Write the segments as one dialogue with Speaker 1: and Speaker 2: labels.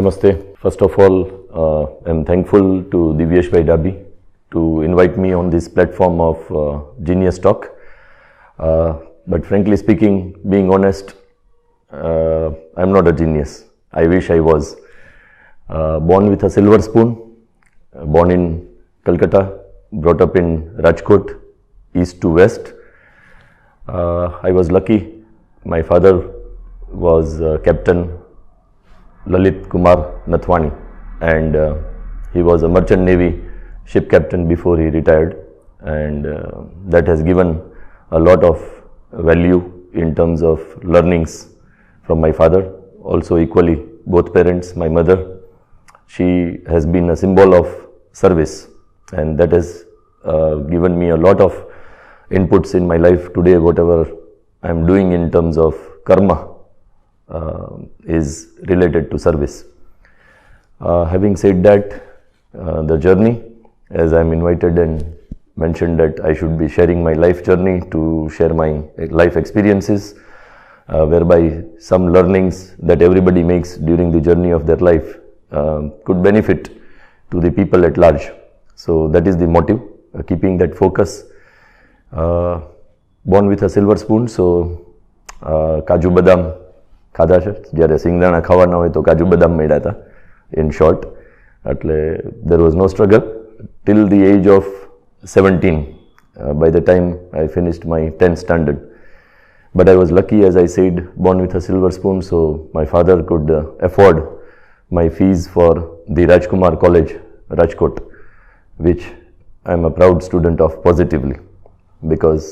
Speaker 1: Namaste. First of all, I'm thankful to Divyesh Bhai Dabi to invite me on this platform of Genius Talk. But frankly speaking, being honest, I'm not a genius. I wish I was. Born with a silver spoon, born in Kolkata, brought up in Rajkot, east to west. I was lucky. My father was Captain Rajkumar Nathvani, and he was a merchant navy ship captain before he retired, and that has given a lot of value in terms of learnings from my father. Also equally, both parents, my mother, she has been a symbol of service, and that has given me a lot of inputs in my life today. Whatever I am doing in terms of karma is related to service. Having said that, the journey, as I am invited and mentioned that I should be sharing my life journey to share my life experiences, whereby some learnings that everybody makes during the journey of their life could benefit to the people at large. So that is the motive, keeping that focus. Born with a silver spoon, so કાજુ બદામ ખાધા છે. જ્યારે સિંગદાણા ખાવાના હોય તો કાજુ બદામ મળ્યા હતા, in short. એટલે there was no struggle till the age of 17, by the time I finished my 10th standard. But I was lucky, as I said, born with a silver spoon, so my father could afford my fees for the Rajkumar College, Rajkot, which I am a proud student of positively, because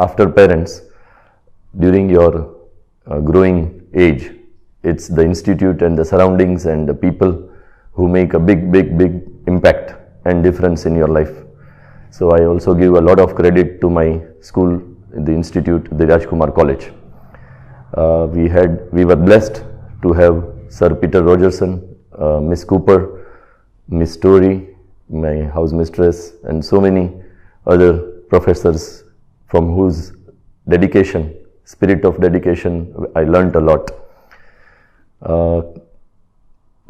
Speaker 1: after parents, during your growing age, it's the institute and the surroundings and the people who make a big impact and difference in your life. So I also give a lot of credit to my school, the institute, the Rajkumar College. We were blessed to have Sir Peter Rogerson, Miss Cooper, Miss Story, my house mistress, and so many other professors from whose dedication, spirit of dedication, I learnt a lot.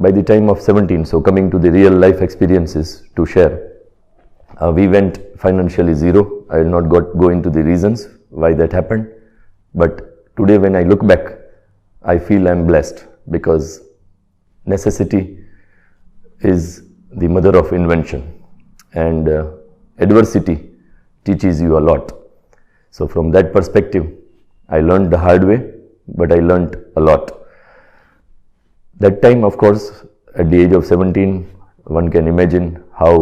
Speaker 1: By the time of 17, so coming to the real life experiences to share, we went financially zero. I will not go into the reasons why that happened, but today when I look back, I feel I am blessed, because necessity is the mother of invention, and adversity teaches you a lot. So from that perspective, I learned the hard way, but I learned a lot. That time, of course, at the age of 17, one can imagine how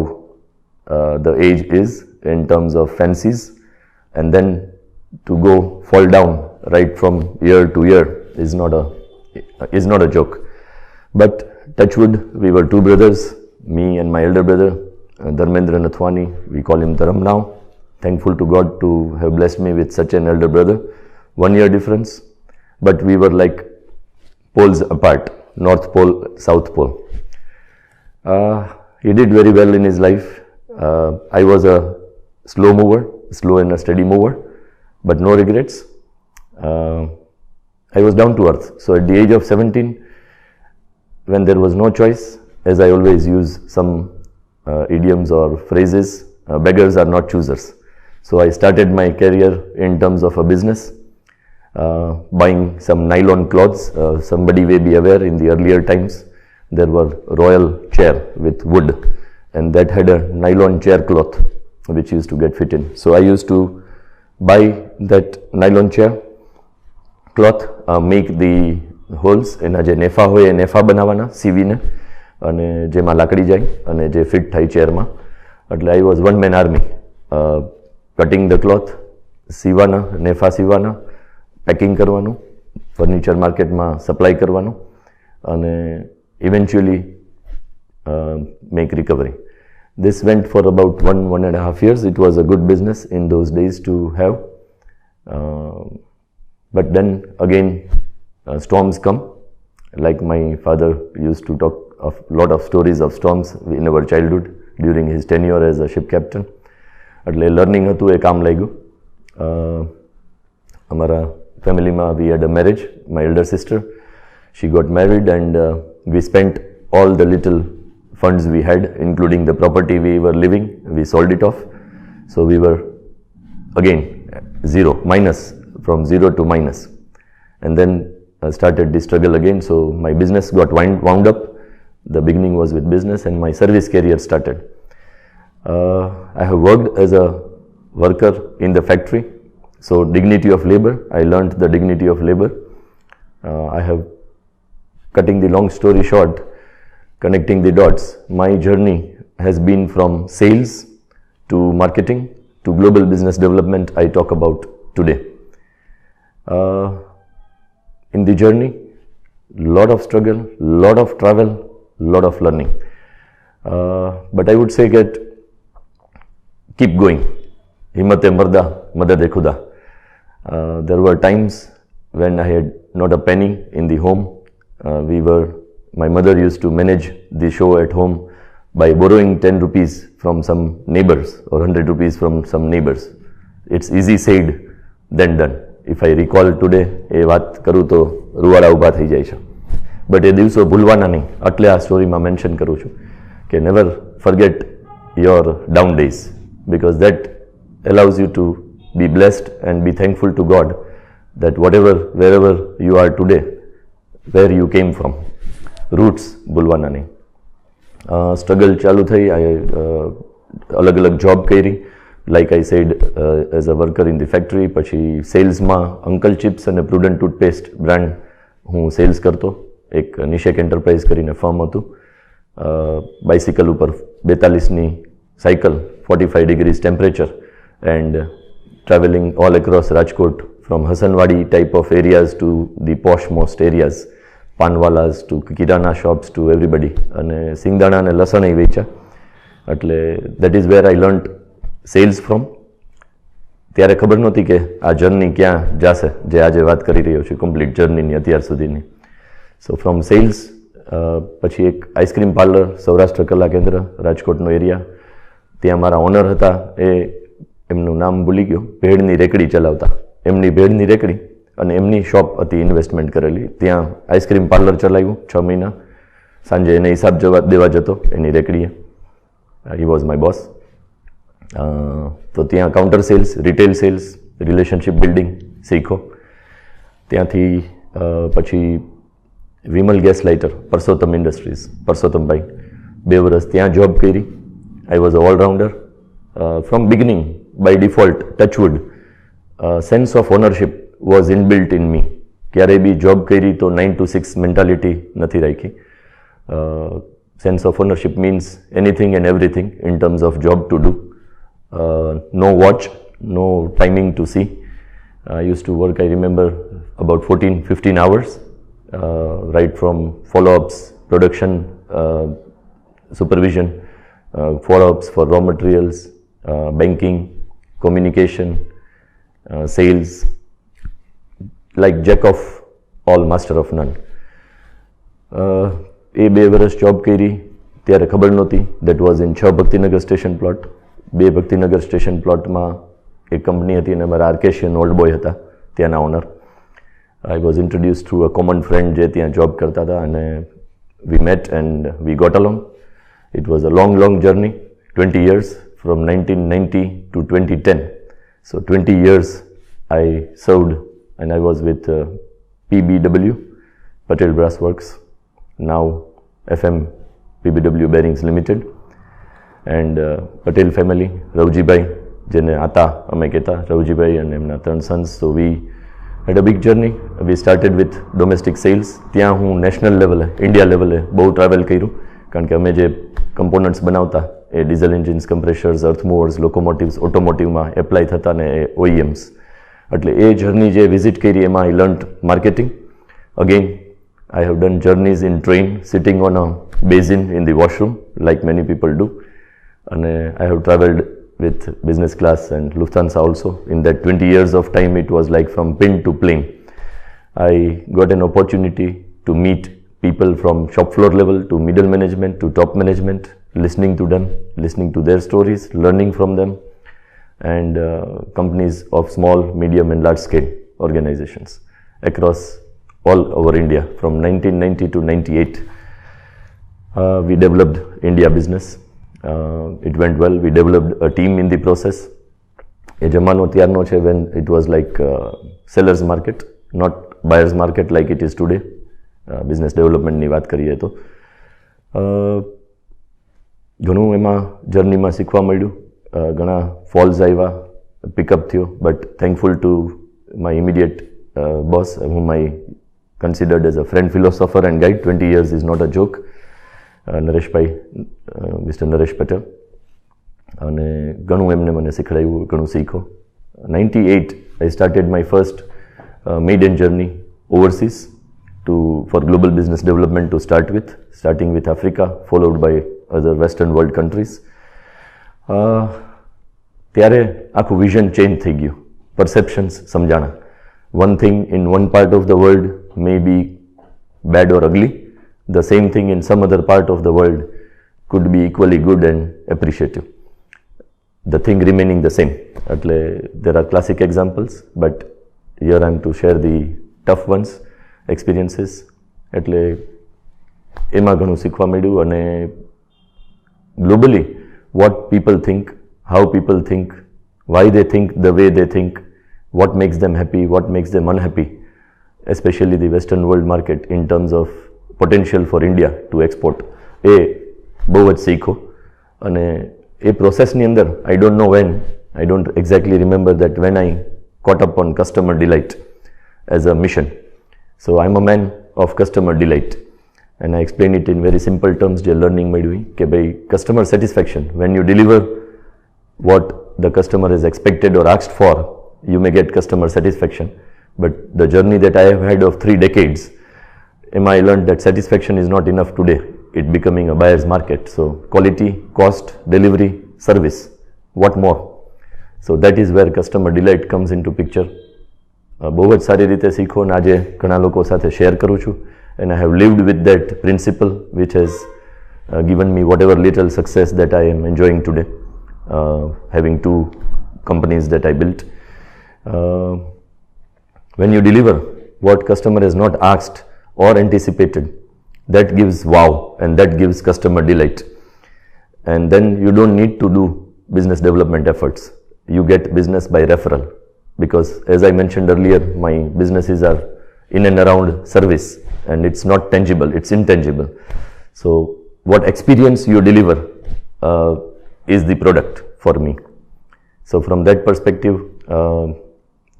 Speaker 1: the age is in terms of fancies, and then to go fall down right from year to year is not a joke. But touch wood, we were two brothers, me and my elder brother, Dharmendra Nathvani, we call him Dharam now. Thankful to God to have blessed me with such an elder brother. 1 year difference, but we were like poles apart, North Pole, South Pole. He did very well in his life. I was a slow mover, slow and a steady mover, but no regrets. I was down to earth. So at the age of 17, when there was no choice, as I always use some idioms or phrases, beggars are not choosers. So I started my career in terms of a business, buying some nylon cloths. Somebody may be aware, in the earlier times there were royal chair with wood, and that had a nylon chair cloth which used to get fit in. So I used to buy that nylon chair cloth, make the holes, એના જે નેફા હોય એ નેફા બનાવવાના સીવીને, અને જેમાં લાકડી જાય અને જે ફિટ થાય ચેરમાં. એટલે I was one man army, cutting the cloth, સીવાના, નેફા સીવાના, પેકિંગ કરવાનું, ફર્નિચર માર્કેટમાં સપ્લાય કરવાનું, અને eventually make recovery. This went for about 1.5 years. It was a good business in those days to have, but then again storms come. Like my father used to talk of lot of stories of storms in our childhood during his tenure as a ship captain. એટલે learning હતું એ કામ લાગ્યું. અમારા ફેમિલીમાં we had a marriage. My elder sister, She got married, and we spent all the little funds we had, including the property we were living. We sold it off. So we were again minus, from zero to minus. And then started the struggle again. So my business got wound up. The beginning was with business, and my service career started. I have worked as a worker in the factory. So dignity of labor, I learned the dignity of labor. I have, cutting the long story short, connecting the dots, my journey has been from sales to marketing to global business development I talk about today. In the journey, lot of struggle, lot of travel, lot of learning. But I would say keep going. Himmate marda, madade khuda. There were times when I had not a penny in the home. My mother used to manage the show at home by borrowing 10 rupees from some neighbors or 100 rupees from some neighbors. It's easy said than done. If I recall today, એ વાત કરું તો રૂવાડા ઊભા થઈ જાય છે. But એ દિવસો ભૂલવાના નહીં, એટલે આ સ્ટોરીમાં મેન્શન કરું છું કે never forget your down days, because that allows you to be blessed and be thankful to God that wherever you are today, where you came from. Roots ભૂલવાના નહીં. Struggle ચાલુ થઈ, અલગ અલગ જોબ કરી. Like I said, as a worker in the factory, પછી સેલ્સમાં uncle chips અને prudent toothpaste brand હું cells કરતો. એક નિશેક એન્ટરપ્રાઇઝ કરીને ફર્મ હતું. બાઇસિકલ ઉપર 42ની cycle, 45 degrees temperature, and traveling all across Rajkot, from Hasanwadi type of areas to the posh most areas, પાનવાલાસ to kirana shops to everybody. અને સિંગદાણા અને લસણ એ વેચા. એટલે that is where I learnt sales from. ત્યારે ખબર નહોતી કે આ જર્ની ક્યાં જશે, જે આજે વાત કરી રહ્યો છું, કમ્પ્લીટ જર્નીની અત્યાર સુધીની. સો ફ્રોમ સેલ્સ પછી એક આઈસ્ક્રીમ પાર્લર, સૌરાષ્ટ્ર કલા કેન્દ્ર, રાજકોટનો એરિયા. ત્યાં મારા ઓનર હતા, એમનું નામ ભૂલી ગયો, ભેળની રેકડી ચલાવતા. એમની ભેળની રેકડી અને એમની શોપ હતી ઇન્વેસ્ટમેન્ટ કરેલી. ત્યાં આઈસ્ક્રીમ પાર્લર ચલાવ્યું 6 મહિના. સાંજે એને હિસાબ દેવા જતો એની રેકડીએ. He was my boss. તો ત્યાં counter sales, retail sales, relationship building શીખો. ત્યાંથી પછી Vimal gas lighter, Parsottam industries, પરસોત્તમભાઈ, 2 વર્ષ ત્યાં જોબ કરી. I was a allrounder. From beginning, by default, touchwood, sense of ownership was inbuilt in me. ક્યારેય બી જોબ કરી તો 9 to 6 મેન્ટાલિટી નથી રાખી. Sense of ownership means anything and everything in terms of job to do. No watch, no timing to see. I used to work, I remember, about 14-15 hours, right from follow-ups, production, supervision, follow-ups for raw materials, banking, communication, sales, like jack of all, master of none. એ 2 વર્ષ job કરી. ત્યારે ખબર નહોતી. That was in 6 Bhaktinagar station plot. 2 Bhaktinagar station પ્લોટમાં એક company હતી અને અમારા આર્કેશિયન ઓલ્ડ બોય હતા ત્યાંના owner. I was introduce through a common friend જે ત્યાં જોબ કરતા હતા, અને we met and we got along. It was a long journey, 20 years, from 1990 to 2010. So 20 years I served, and I was with PBW, Patel Brass Works, now FM PBW Bearings Limited. And Patel family, Raujibai, જેને આતા અમે કહેતા, રવજીભાઈ અને એમના 3 sons. So we had a big journey. We started with domestic sales. ત્યાં હું national લેવલે, India લેવલે બહુ ટ્રાવેલ કર્યું, કારણ કે અમે જે કમ્પોનન્ટ્સ બનાવતા એ ડીઝલ એન્જિન્સ, કમ્પ્રેશર્સ, અર્થ મૂવર્સ, લોકોમોટિવ્સ, ઓટોમોટિવમાં એપ્લાય થતા ને એ OEMs. એટલે એ જર્ની જે વિઝિટ કરી એમાં I learnt marketing. Again, I have done journeys in train, sitting on a basin in the washroom, like many people do. And I have travelled with business class and Lufthansa also. In that 20 years of time, it was like from pin to plane. I got an opportunity to meet people from shop floor level to middle management to top management, listening to them, listening to their stories, learning from them, and companies of small, medium and large scale organizations across all over India. From 1990 to 98, we developed India business. It went well. We developed a team in the process. એ જમાનો ત્યારનો છે when it was like seller's market, not buyer's market like it is today. Business ડેવલપમેન્ટની વાત કરીએ તો ઘણું એમાં જર્નીમાં શીખવા મળ્યું, ઘણા ફોલ્સ આવ્યા, પિકઅપ થયો, but thankful to my immediate boss whom I considered as a friend, philosopher and guide. 20 years is not a joke. Nareshbhai, mister Naresh Patel, અને ઘણું એમને મને શીખડાવ્યું, ઘણું શીખો. 98 I started my first maiden journey overseas for global business development to start with, starting with Africa, followed by other Western world countries. ત્યારે આખું vision change થઈ ગયું, પરસેપ્શન્સ સમજાણા. One thing in one part of the world may be bad or ugly. The same thing in some other part of the world could be equally good and appreciative. The thing remaining the same. There are classic examples, but here I am to share the tough ones, experiences. એમાં ઘણું શીખવા મળ્યું. અને globally what people think, how people think, why they think the way they think, what makes them happy, what makes them unhappy, especially the Western world market in terms of potential for India to export. એ બહુ જ શીખો. અને એ પ્રોસેસની અંદર I don't know when, I don't exactly remember that when I caught up on customer delight as a mission. So I'm a man of customer delight, and I explain it in very simple terms. જે learning મળ્યું કે ભાઈ customer satisfaction, when you deliver what the customer is expected or asked for, you may get customer satisfaction. But the journey that I have had of 3 decades, I learned that satisfaction is not enough today. It becoming a buyer's market. So quality, cost, delivery, service, what more? So that is where customer delight comes into picture. બહુ જ સારી રીતે શીખો, અને આજે ઘણા લોકો સાથે શેર કરું છું. And I have lived with that principle, which has given me whatever little success that I am enjoying today, having 2 companies that I built. When you deliver what customer has not asked or anticipated, that gives wow, and that gives customer delight. And then you don't need to do business development efforts. You get business by referral, because as I mentioned earlier, my businesses are in and around service, and it's not tangible, it's intangible. So what experience you deliver is the product for me. So from that perspective,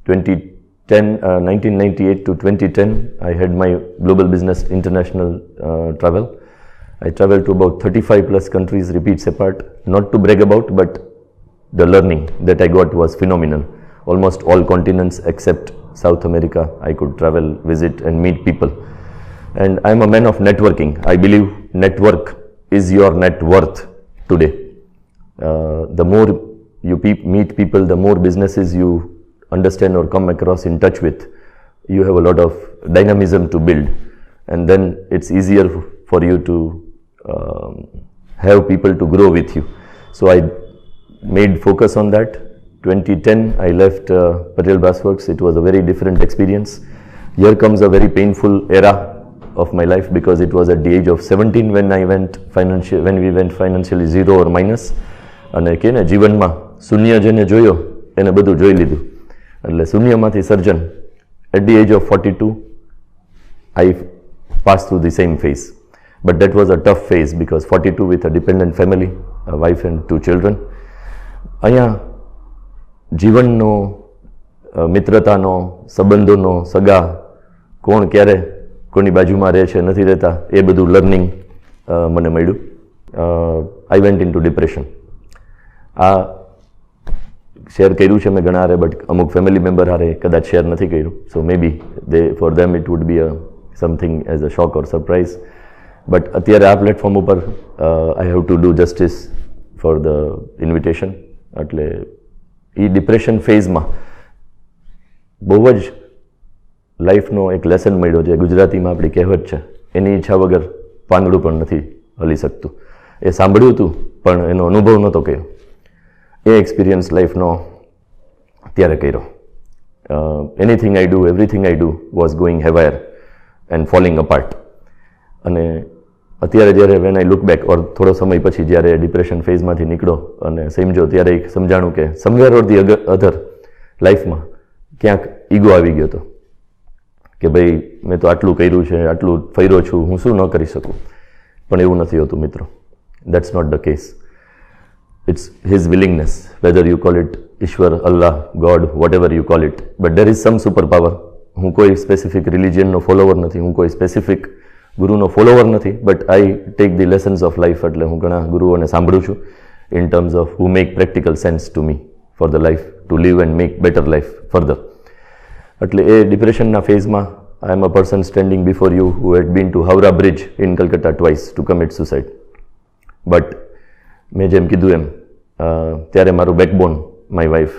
Speaker 1: 1998 to 2010, I had my global business international travel. I traveled to about 35 plus countries, repeats apart. Not to brag about, but the learning that I got was phenomenal. Almost all continents except South America, I could travel, visit and meet people. And I am a man of networking. I believe network is your net worth today. The more you meet people, the more businesses you understand or come across in touch with, you have a lot of dynamism to build, and then it's easier for you to have people to grow with you. So I made focus on that. 2010 I left Patel Brassworks. It was a very different experience. Here comes a very painful era of my life, because it was at the age of 17 when we went financially zero or minus. અને કે ને જીવનમાં શૂન્ય જેને જોયો એને બધું જોઈ લીધું. એટલે શૂન્યમાંથી સર્જન. At the age of 42, I passed through the same phase. But that was a tough phase, because 42 with a dependent family, a wife and 2 children. અહીંયા જીવનનો, મિત્રતાનો, સંબંધોનો, સગા, કોણ ક્યારે કોની બાજુમાં રહે છે, નથી રહેતા, એ બધું લર્નિંગ મને મળ્યું. I went into depression. આ શેર કર્યું છે મેં ઘણા હારે, બટ અમુક ફેમિલી મેમ્બર હારે કદાચ શેર નથી કર્યું. So maybe for them it would be something as a shock or surprise. But અત્યારે આ પ્લેટફોર્મ ઉપર I have to do justice for the invitation. એટલે એ ડિપ્રેશન ફેઝમાં બહુ જ લાઈફનો એક લેસન મળ્યો, જે ગુજરાતીમાં આપણી કહેવત છે, એની ઈચ્છા વગર પાંદડું પણ નથી હલી શકતું. એ સાંભળ્યું હતું પણ એનો અનુભવ નહોતો કર્યો. એ એક્સપિરિયન્સ લાઈફનો ત્યારે કર્યો. Anything I do, everything I do was going haywire. and falling apart. અને અત્યારે જ્યારે when I look back or થોડો સમય પછી જ્યારે ડિપ્રેશન ફેઝમાંથી નીકળો અને સમજો ત્યારે એક સમજાણું કે સમવેર ઓર ધી અધર લાઈફમાં ક્યાંક ઈગો આવી ગયો હતો કે ભાઈ મેં તો આટલું કર્યું છે, આટલું ફર્યો છું, હું શું ન કરી શકું. પણ એવું નથી હોતું મિત્રો. That's not the case. It's his willingness, whether you call it Ishwar, Allah, God, whatever you call it. But there is some superpower. હું કોઈ સ્પેસિફિક રિલિજનનો ફોલોવર નથી, હું કોઈ સ્પેસિફિક ગુરુનો ફોલોવર નથી, but I take the lessons of life. એટલે હું ઘણા ગુરુઓને સાંભળું છું in terms of who make practical sense to me for the life to live and make better life further. એટલે એ ડિપ્રેશનના ફેઝમાં I am a person standing before you who had been to Howrah bridge in Calcutta twice to commit suicide. But મેં જેમ કીધું એમ ત્યારે મારું backbone my wife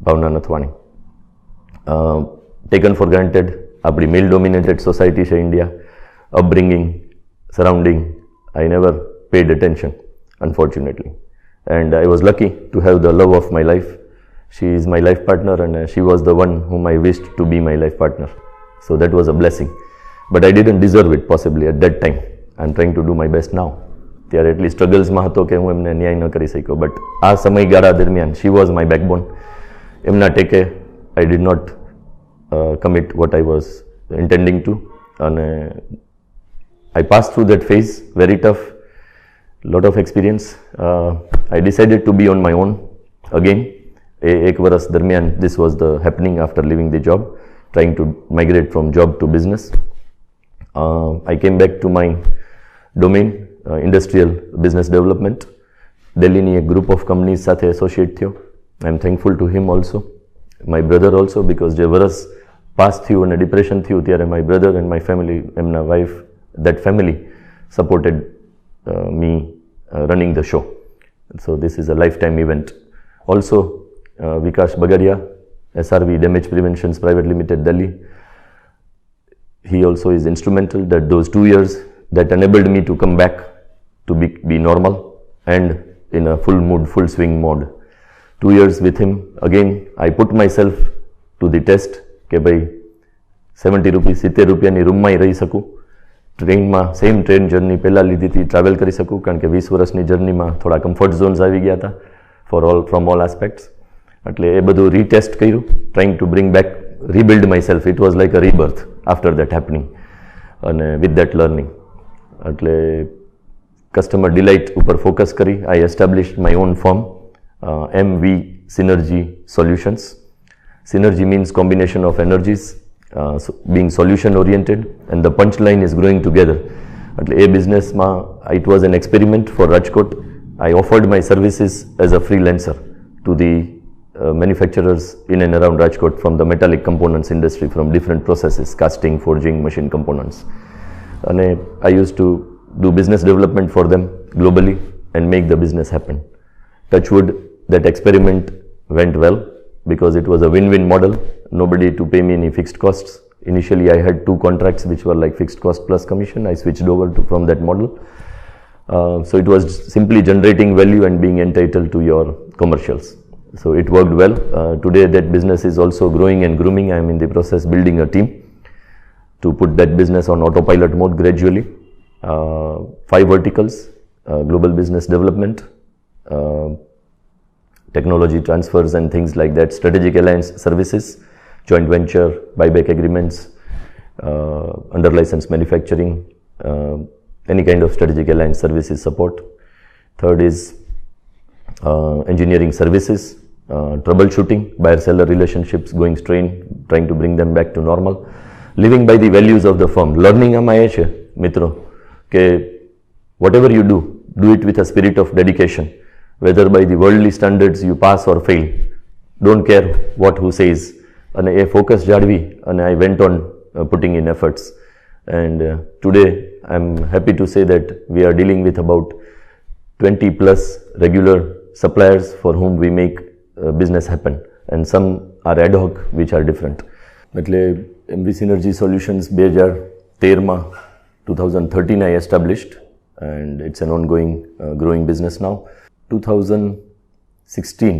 Speaker 1: Bhavna Nathwani. Taken four granted આપણી મેલ ડોમિનેટેડ સોસાયટી છે India, upbringing, surrounding, I never paid attention, unfortunately. And I was lucky to have the love of my life. She is my life partner and she was the one whom I wished to be my life partner. So that was a blessing. But I didn't deserve it possibly at that time. I'm trying to do my best now. ત્યારે એટલી સ્ટ્રગલ્સમાં હતો કે હું એમને ન્યાય ન કરી શક્યો. બટ આ સમયગાળા દરમિયાન શી વોઝ માય બેકબોન. એમના ટેકે I did not commit what I was intending to. અને I passed through that phase, very tough, lot of experience. I decided to be on my own again. Ek varas darmiyan, this was the happening after leaving the job, trying to migrate from job to business. I came back to my domain, industrial business development. Delhi ni ek group of companies સાથે associate થયો. I am thankful to him also, my brother also, because જે વરસ pass થયું અને depression થયું ત્યારે my brother and my family, એમના wife, that family supported me running the show. So this is a lifetime event. Also, Vikas Bagaria, SRV Damage Preventions Private Limited, Delhi. He also is instrumental that those 2 years that enabled me to come back to be normal and in a full mood, full swing mode. 2 years with him. Again, I put myself to the test કે ભાઈ 70 રૂપિયા 70 રૂપિયાની રૂમમાં રહી શકું, ટ્રેનમાં same train journey પહેલાં લીધી હતી, ટ્રાવેલ કરી શકું, કારણ કે 20 વર્ષની જર્નીમાં થોડા કમ્ફર્ટ ઝોન્સ આવી ગયા હતા ફ્રોમ ઓલ આસ્પેક્ટ્સ. એટલે એ બધું રીટેસ્ટ કર્યું, trying to bring back, rebuild myself. It was like a rebirth after that happening અને વિથ દેટ લર્નિંગ. એટલે કસ્ટમર ડિલાઇટ ઉપર ફોકસ કરી I established my own firm, MV Synergy Solutions. Synergy means combination of energies, being solution oriented, and the punchline is growing together. એટલે એ બિઝનેસમાં it was an experiment for Rajkot. I offered my services as a freelancer to the manufacturers in and around Rajkot from the metallic components industry, from different processes, casting, forging, machine components. And I used to do business development for them globally and make the business happen. Touch wood, that experiment went well because it was a win-win model. Nobody to pay me any fixed costs. Initially, I had 2 contracts which were like fixed cost plus commission. I switched over from that model. So it was simply generating value and being entitled to your commercials. So it worked well. Today that business is also growing and grooming. I am in the process building a team to put that business on autopilot mode gradually. 5 verticals: global business development, technology transfers and things like that, strategic alliance services, joint venture, buyback agreements, under license manufacturing, any kind of strategic alliance services support. Third is engineering services, troubleshooting, buyer-seller relationships going strained, trying to bring them back to normal, living by the values of the firm. Learning આમાં એ છે મિત્રો કે whatever you do it with a spirit of dedication. Whether by the worldly standards you pass or fail, don't care what who says. And a focus jadvi, and I went on putting in efforts. And today I'm happy to say that we are dealing with about 20 plus regular suppliers for whom we make business happen. And some are ad hoc, which are different. એટલે MV Synergy Solutions 2013 I established, and it's an ongoing growing business now. 2016,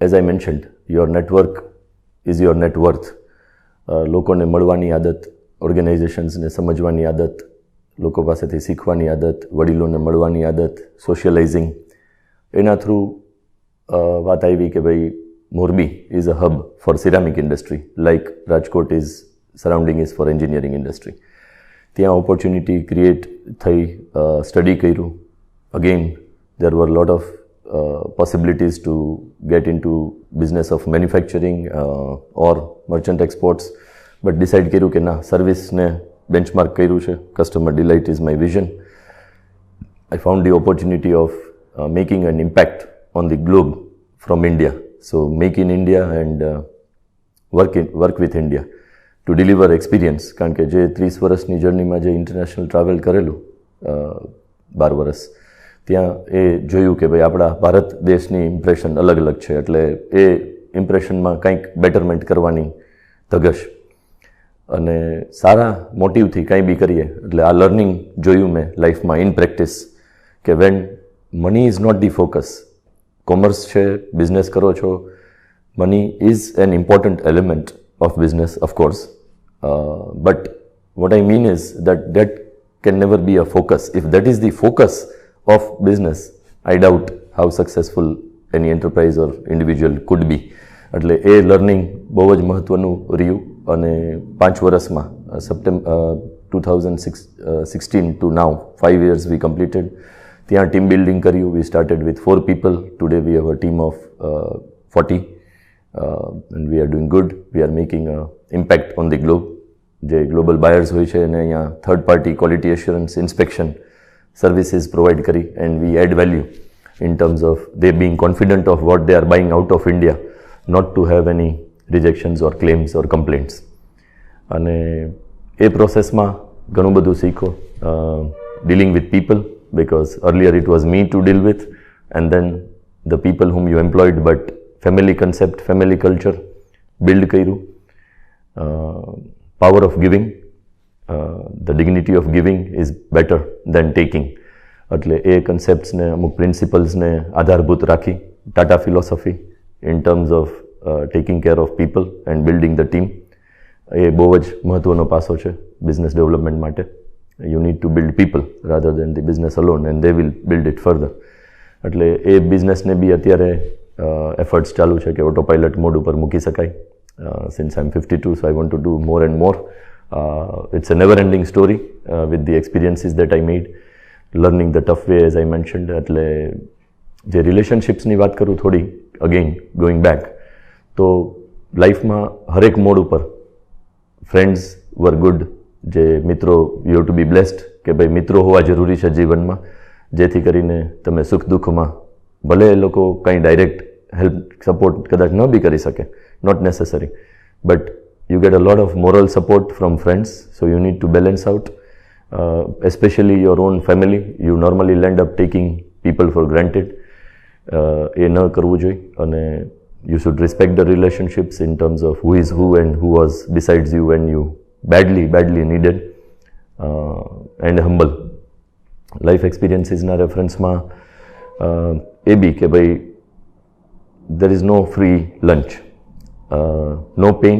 Speaker 1: as I mentioned, your network is your net worth. લોકોને મળવાની આદત ઓર્ગેનાઇઝેશન્સને સમજવાની આદત, લોકો પાસેથી શીખવાની આદત, વડીલોને મળવાની આદત, સોશિયલાઇઝિંગ, એના થ્રુ વાત આવી કે ભાઈ Morbi is a hub four ceramic industry like Rajkot is surrounding is four engineering industry. ત્યાં ઓપોર્ચ્યુનિટી ક્રિએટ થઈ, સ્ટડી કર્યું. Again there were a lot of possibilities to get into business of manufacturing or merchant exports, but decide કર્યું કે ના, સર્વિસને benchmark કર્યું છે. Customer delight is my vision. I found the opportunity of making an impact on the globe from India. So make in India and work with India to deliver experience. કારણ કે જે 30 વર્ષની જર્નીમાં જે ઇન્ટરનેશનલ ટ્રાવેલ કરેલું 12 વર્ષ, ત્યાં એ જોયું કે ભાઈ આપણા ભારત દેશની ઇમ્પ્રેશન અલગ અલગ છે, એટલે એ ઇમ્પ્રેશનમાં કંઈક બેટરમેન્ટ કરવાની ધગશ અને સારા મોટિવથી કંઈ બી કરીએ. એટલે આ લર્નિંગ જોયું મેં લાઈફમાં ઇન પ્રેક્ટિસ કે when money is not the focus. Commerce છે, બિઝનેસ કરો છો, money is an important element of business, of course, but what I mean is that can never be a focus. If that is the focus of business, I doubt how successful any enterprise or individual could be. એટલે એ learning બહુ જ મહત્ત્વનું રહ્યું. અને 5 વર્ષમાં September 2016 to now 5 years we completed. ત્યાં team building કર્યું. We started with 4 people. Today we have a team of 40. And we are doing good. We are making an impact on the globe. જે global buyers હોય છે એને અહીંયા third party quality assurance inspection services provide કરી and we add value in terms of they being confident of what they are buying out of India, not to have any rejections or claims or complaints. અને એ પ્રોસેસમાં ઘણું બધું શીખો. Dealing with people, because earlier it was me to deal with and then the people whom you employed, but family concept, family culture build કર્યું. Power of giving, the dignity of giving is better than taking. એટલે એ કન્સેપ્ટ્સને, અમુક પ્રિન્સિપલ્સને આધારભૂત રાખી Tata philosophy in terms of taking care of people and building the team, એ બહુ જ મહત્ત્વનો પાસો છે બિઝનેસ ડેવલપમેન્ટ માટે. You need to build people rather than the business alone and they will build it further. એટલે એ બિઝનેસને બી અત્યારે એફર્ટ્સ ચાલુ છે કે ઓટો પાયલટ મોડ ઉપર મૂકી શકાય. Since I'm 52, so I want to do more and more. It's a never-ending story with the experiences that I made, learning the tough way, as I mentioned. એટલે જે રિલેશનશિપ્સની વાત કરું થોડી, અગેન ગોઈંગ બેક, તો લાઈફમાં હરેક મોડ ઉપર friends વર good. જે મિત્રો, you have to be blessed કે ભાઈ મિત્રો હોવા જરૂરી છે જીવનમાં, જેથી કરીને તમે સુખ દુઃખમાં, ભલે એ લોકો કંઈ ડાયરેક્ટ હેલ્પ સપોર્ટ કદાચ ન બી કરી શકે, not necessary, but you get a lot of moral support from friends, so you need to balance out, especially your own family. You normally end up taking people for granted. એ ન કરવું જોઈએ. અને you should respect the relationships in terms of who is who and who was besides you when you badly needed, and humble. Life experiences ના રેફરન્સમાં એ બી કે ભાઈ there is no free lunch. No pain,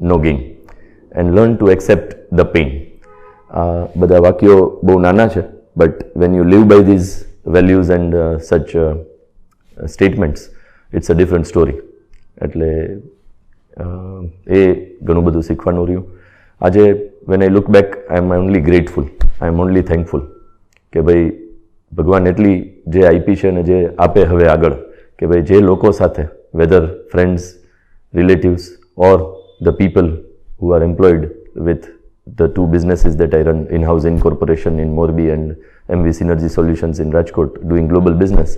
Speaker 1: no gain, and learn to accept the pain. બધા વાક્યો બહુ નાના છે, but when you live by these values and such statements, it's a different story. એટલે એ ઘણું બધું શીખવાનું રહ્યું. આજે when I look back, I am only grateful, I am only thankful કે ભાઈ ભગવાન એટલી જે આપી છે ને જે આપે હવે આગળ, કે ભાઈ જે લોકો સાથે, whether friends, relatives or the people who are employed with the 2 businesses that I run, Inhouse Incorporation in Morbi and MV Synergy Solutions in Rajkot, doing global business,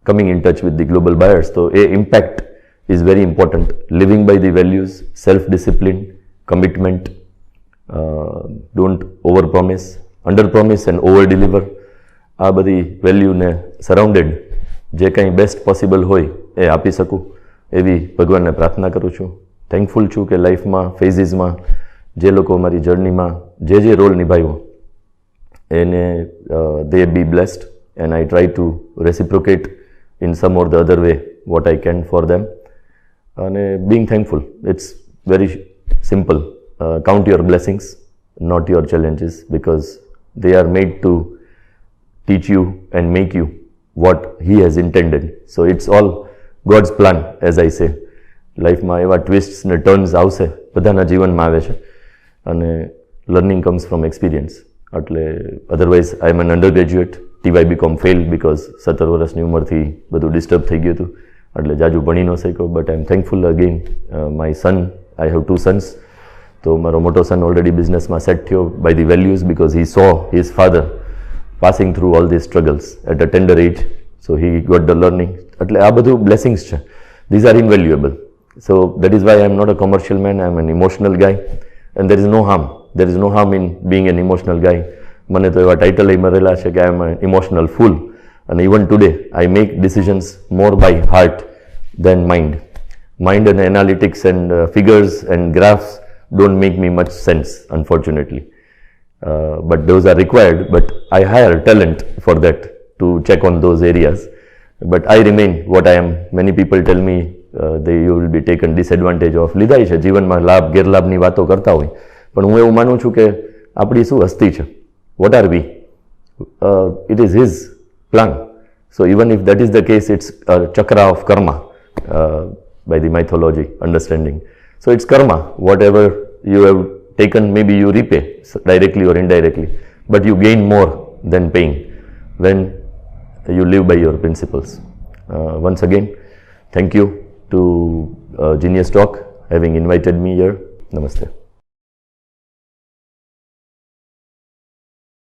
Speaker 1: coming in touch with the global buyers. So a impact is very important. Living by the values, self-discipline, commitment, don't over-promise, under-promise and over-deliver. આ બધી વેલ્યુને surrounded જે કંઈ best possible હોય એ આપી શકું એવી ભગવાનને પ્રાર્થના કરું છું. થેન્કફુલ છું કે લાઈફમાં ફેઝીસમાં જે લોકો અમારી જર્નીમાં જે રોલ નિભાવ્યો એને they be blessed and I try to reciprocate in some or the other way what I can for them. And being thankful, it's very simple. Count your blessings not your challenges, because they are made to teach you and make you what He has intended. So it's all God's plan, as I say. લાઈફમાં એવા ટ્વિસ્ટ્સ ને turns આવશે, બધાના જીવનમાં આવે છે, અને learning comes from experience. એટલે otherwise I am an undergraduate, TY BCom fail because 17 વર્ષની ઉંમરથી બધું ડિસ્ટર્બ થઈ ગયું હતું, એટલે જાજુ ભણી ન શક્યો. But I am thankful again my son, I have 2 sons. તો મારો મોટો સન ઓલરેડી બિઝનેસમાં સેટ થયો by the values, because he saw his father passing through all these struggles at a tender age, so he got the learning. એટલે આ બધું blessings છે, these are invaluable. So that is why I am not a commercial man, I am an emotional guy, and there is no harm. There is no harm in being an emotional guy. મને તો એવા title મળેલા છે કે I am an emotional fool, and even today I make decisions more by heart than mind. Mind and analytics and figures and graphs don't make me much sense, unfortunately. But those are required, but I hire talent for that to check on those areas. But I remain what I am. Many people tell me you will be taken disadvantage of. લીધા છે જીવનમાં, લાભ ગેરલાભની વાતો કરતા હોય, પણ હું એવું માનું છું કે આપણી શું હસ્તી છે, what are we, it is his plan. So even if that is the case, it's chakra of karma by the mythology understanding. So it's karma, whatever you have taken, maybe you repay directly or indirectly, but you gain more than paying when you live by your principles. Once again, thank you to Genius Talk having invited me here. Namaste.